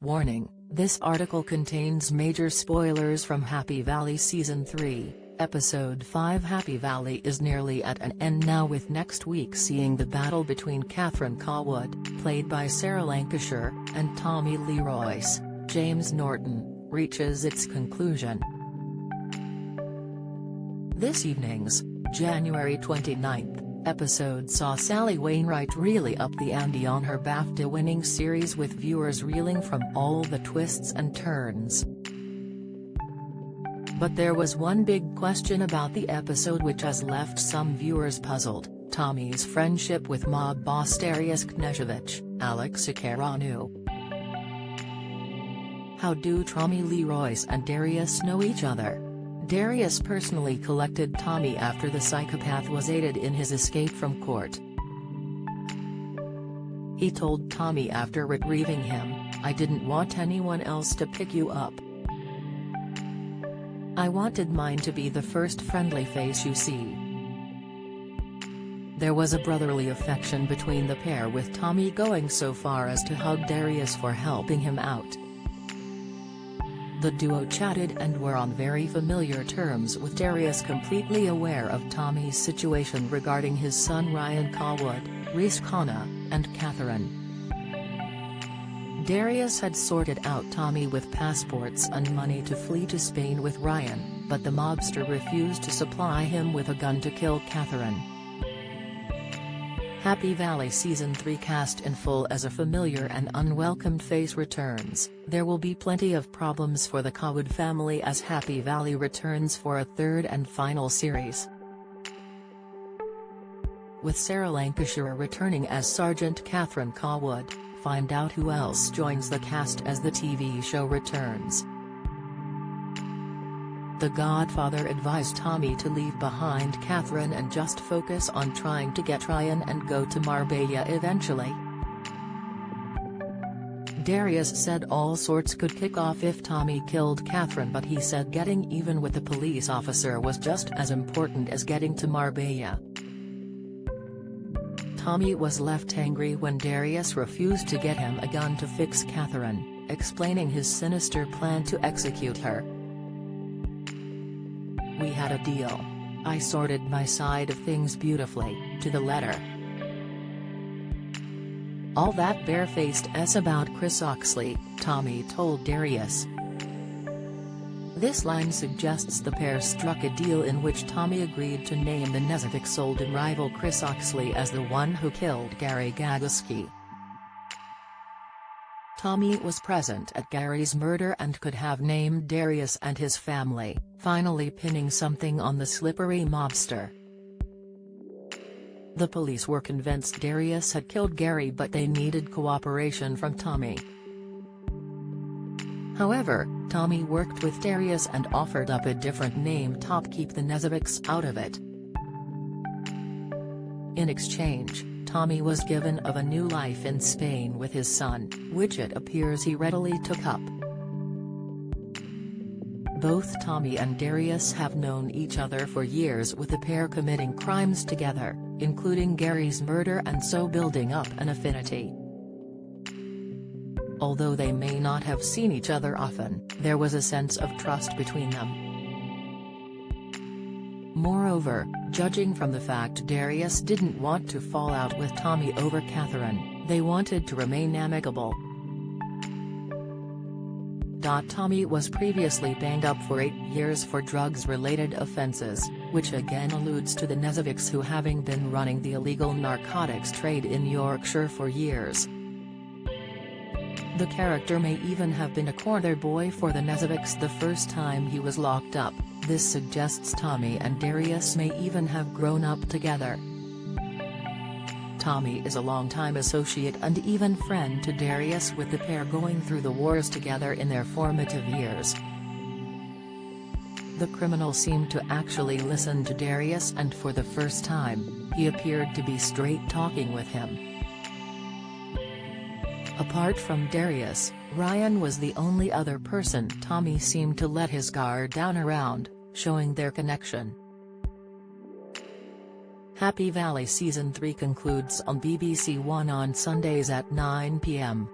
Warning, this article contains major spoilers from Happy Valley Season 3, Episode 5. Happy Valley is nearly at an end now, with next week seeing the battle between Catherine Cawood, played by Sarah Lancashire, and Tommy Lee Royce, James Norton, reaches its conclusion. This evening's, January 29th, episode saw Sally Wainwright really up the ante on her BAFTA-winning series, with viewers reeling from all the twists and turns. But there was one big question about the episode which has left some viewers puzzled: Tommy's friendship with mob boss Darius Knežević, Alex Acaranu. How do Tommy Lee Royce and Darius know each other? Darius personally collected Tommy after the psychopath was aided in his escape from court. He told Tommy after retrieving him, "I didn't want anyone else to pick you up. I wanted mine to be the first friendly face you see." There was a brotherly affection between the pair, with Tommy going so far as to hug Darius for helping him out. The duo chatted and were on very familiar terms, with Darius completely aware of Tommy's situation regarding his son Ryan Cawood, Reese Khanna, and Catherine. Darius had sorted out Tommy with passports and money to flee to Spain with Ryan, but the mobster refused to supply him with a gun to kill Catherine. Happy Valley Season 3 cast in full as a familiar and unwelcomed face returns. There will be plenty of problems for the Cawood family as Happy Valley returns for a third and final series. With Sarah Lancashire returning as Sergeant Catherine Cawood, find out who else joins the cast as the TV show returns. The Godfather advised Tommy to leave behind Catherine and just focus on trying to get Ryan and go to Marbella eventually. Darius said all sorts could kick off if Tommy killed Catherine, but he said getting even with the police officer was just as important as getting to Marbella. Tommy was left angry when Darius refused to get him a gun to fix Catherine, explaining his sinister plan to execute her. "We had a deal. I sorted my side of things beautifully, to the letter. All that barefaced s about Chris Oxley," Tommy told Darius. This line suggests the pair struck a deal in which Tommy agreed to name the Knežević rival Chris Oxley as the one who killed Gary Gaguski. Tommy was present at Gary's murder and could have named Darius and his family, finally pinning something on the slippery mobster. The police were convinced Darius had killed Gary, but they needed cooperation from Tommy. However, Tommy worked with Darius and offered up a different name to keep the Knežević out of it. In exchange, Tommy was given of a new life in Spain with his son, which it appears he readily took up. Both Tommy and Darius have known each other for years, with the pair committing crimes together, including Gary's murder, and so building up an affinity. Although they may not have seen each other often, there was a sense of trust between them. Moreover, judging from the fact Darius didn't want to fall out with Tommy over Catherine, they wanted to remain amicable. Tommy was previously banged up for 8 years for drugs-related offenses, which again alludes to the Knežević, who having been running the illegal narcotics trade in Yorkshire for years. The character may even have been a corner boy for the Knežević the first time he was locked up. This suggests Tommy and Darius may even have grown up together. Tommy is a longtime associate and even friend to Darius, with the pair going through the wars together in their formative years. The criminal seemed to actually listen to Darius, and for the first time, he appeared to be straight-talking with him. Apart from Darius, Ryan was the only other person Tommy seemed to let his guard down around, showing their connection. Happy Valley Season 3 concludes on BBC One on Sundays at 9 p.m.